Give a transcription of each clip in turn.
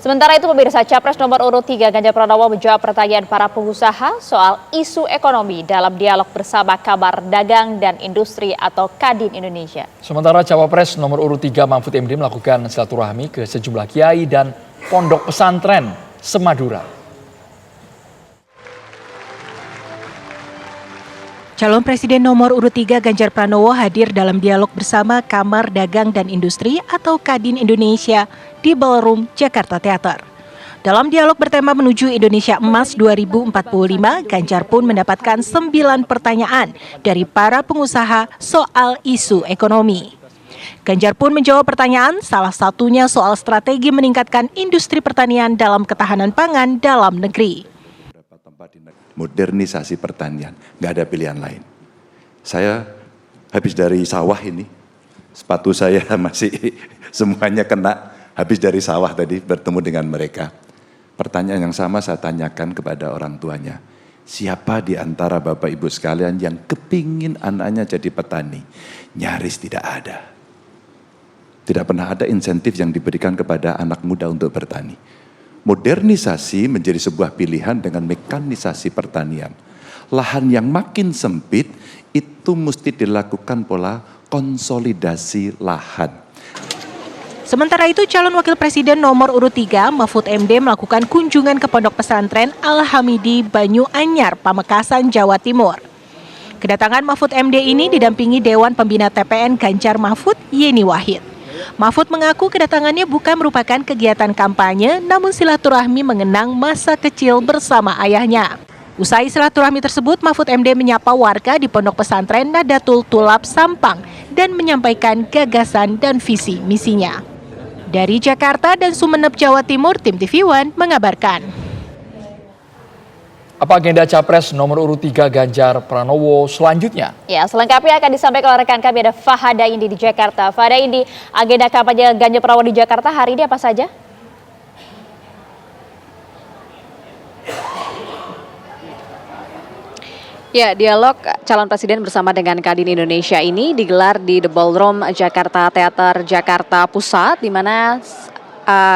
Sementara itu pemirsa, Capres nomor urut 3 Ganjar Pranowo menjawab pertanyaan para pengusaha soal isu ekonomi dalam dialog bersama Kamar Dagang dan Industri atau Kadin Indonesia. Sementara Cawapres nomor urut 3 Mahfud MD melakukan silaturahmi ke sejumlah kiai dan pondok pesantren semadura. Calon Presiden nomor urut 3 Ganjar Pranowo hadir dalam dialog bersama Kamar Dagang dan Industri atau Kadin Indonesia di Ballroom Jakarta Theater. Dalam dialog bertema menuju Indonesia Emas 2045, Ganjar pun mendapatkan 9 pertanyaan dari para pengusaha soal isu ekonomi. Ganjar pun menjawab pertanyaan, salah satunya soal strategi meningkatkan industri pertanian dalam ketahanan pangan dalam negeri. Modernisasi pertanian, nggak ada pilihan lain. Saya habis dari sawah ini, sepatu saya masih semuanya kena, habis dari sawah tadi bertemu dengan mereka. Pertanyaan yang sama saya tanyakan kepada orang tuanya, siapa di antara Bapak Ibu sekalian yang kepingin anaknya jadi petani? Nyaris tidak ada. Tidak pernah ada insentif yang diberikan kepada anak muda untuk bertani. Modernisasi menjadi sebuah pilihan dengan mekanisasi pertanian. Lahan yang makin sempit itu mesti dilakukan pola konsolidasi lahan. Sementara itu, calon wakil presiden nomor urut 3 Mahfud MD melakukan kunjungan ke pondok pesantren Al-Hamidi Banyu Anyar, Pamekasan, Jawa Timur. Kedatangan Mahfud MD ini didampingi Dewan Pembina TPN Ganjar Mahfud, Yeni Wahid. Mahfud mengaku kedatangannya bukan merupakan kegiatan kampanye, namun silaturahmi mengenang masa kecil bersama ayahnya. Usai silaturahmi tersebut, Mahfud MD menyapa warga di pondok pesantren Nadatul Tulab Sampang dan menyampaikan gagasan dan visi misinya. Dari Jakarta dan Sumeneb, Jawa Timur, tim TV One mengabarkan. Apa agenda Capres nomor urut 3 Ganjar Pranowo selanjutnya? Ya, selengkapnya akan disampaikan oleh rekan kami, ada Fahada Indi di Jakarta. Fahada Indi, agenda kampanye Ganjar Pranowo di Jakarta hari ini apa saja? Ya, dialog calon presiden bersama dengan Kadin Indonesia ini digelar di The Ballroom Jakarta Theater, Jakarta Pusat, di mana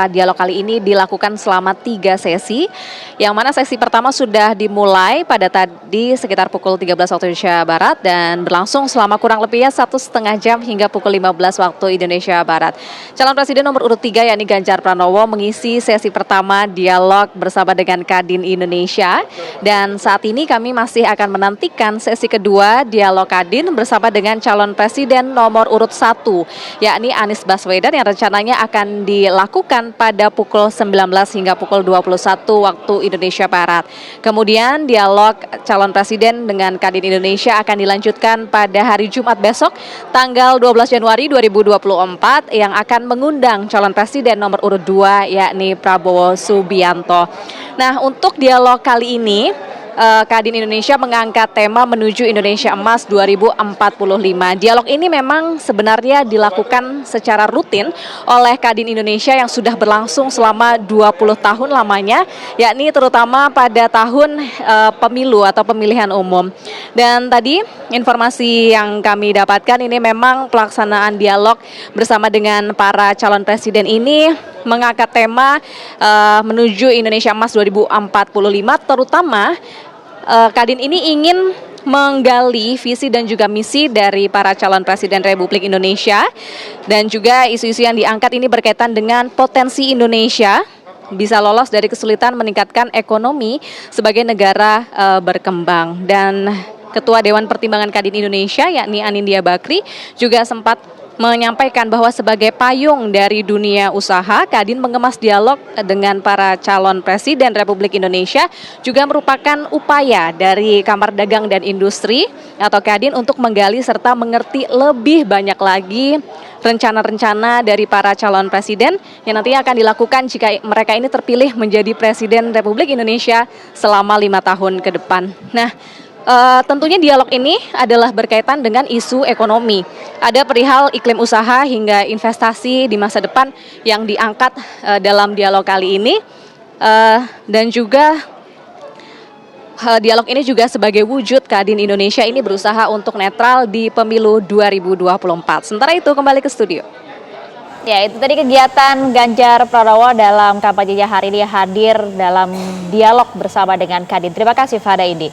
dialog kali ini dilakukan selama 3 sesi, yang mana sesi pertama sudah dimulai pada tadi sekitar pukul 13 waktu Indonesia Barat dan berlangsung selama kurang lebihnya 1,5 jam hingga pukul 15 waktu Indonesia Barat. Calon Presiden nomor urut 3 yakni Ganjar Pranowo mengisi sesi pertama dialog bersama dengan Kadin Indonesia, dan saat ini kami masih akan menantikan sesi kedua dialog Kadin bersama dengan calon Presiden nomor urut 1 yakni Anies Baswedan yang rencananya akan dilakukan pada pukul 19 hingga pukul 21 waktu Indonesia Barat. Kemudian dialog calon presiden dengan Kadin Indonesia akan dilanjutkan pada hari Jumat besok tanggal 12 Januari 2024 yang akan mengundang calon presiden nomor urut 2 yakni Prabowo Subianto. Nah, untuk dialog kali ini Kadin Indonesia mengangkat tema menuju Indonesia Emas 2045. Dialog ini memang sebenarnya dilakukan secara rutin oleh Kadin Indonesia yang sudah berlangsung selama 20 tahun lamanya, yakni terutama pada tahun pemilu atau pemilihan umum. Dan tadi informasi yang kami dapatkan ini memang pelaksanaan dialog bersama dengan para calon presiden ini mengangkat tema menuju Indonesia Emas 2045, terutama Kadin ini ingin menggali visi dan juga misi dari para calon presiden Republik Indonesia, dan juga isu-isu yang diangkat ini berkaitan dengan potensi Indonesia bisa lolos dari kesulitan meningkatkan ekonomi sebagai negara berkembang. Dan Ketua Dewan Pertimbangan Kadin Indonesia yakni Anindya Bakri juga sempat menyampaikan bahwa sebagai payung dari dunia usaha, Kadin mengemas dialog dengan para calon presiden Republik Indonesia juga merupakan upaya dari Kamar Dagang dan Industri atau Kadin untuk menggali serta mengerti lebih banyak lagi rencana-rencana dari para calon presiden yang nantinya akan dilakukan jika mereka ini terpilih menjadi Presiden Republik Indonesia selama 5 tahun ke depan. Nah, tentunya dialog ini adalah berkaitan dengan isu ekonomi. Ada perihal iklim usaha hingga investasi di masa depan yang diangkat dalam dialog kali ini. Dan juga dialog ini juga sebagai wujud Kadin Indonesia ini berusaha untuk netral di pemilu 2024. Sementara itu kembali ke studio. Ya, itu tadi kegiatan Ganjar Pranowo dalam kampanyenya hari ini hadir dalam dialog bersama dengan Kadin. Terima kasih Fada Indi.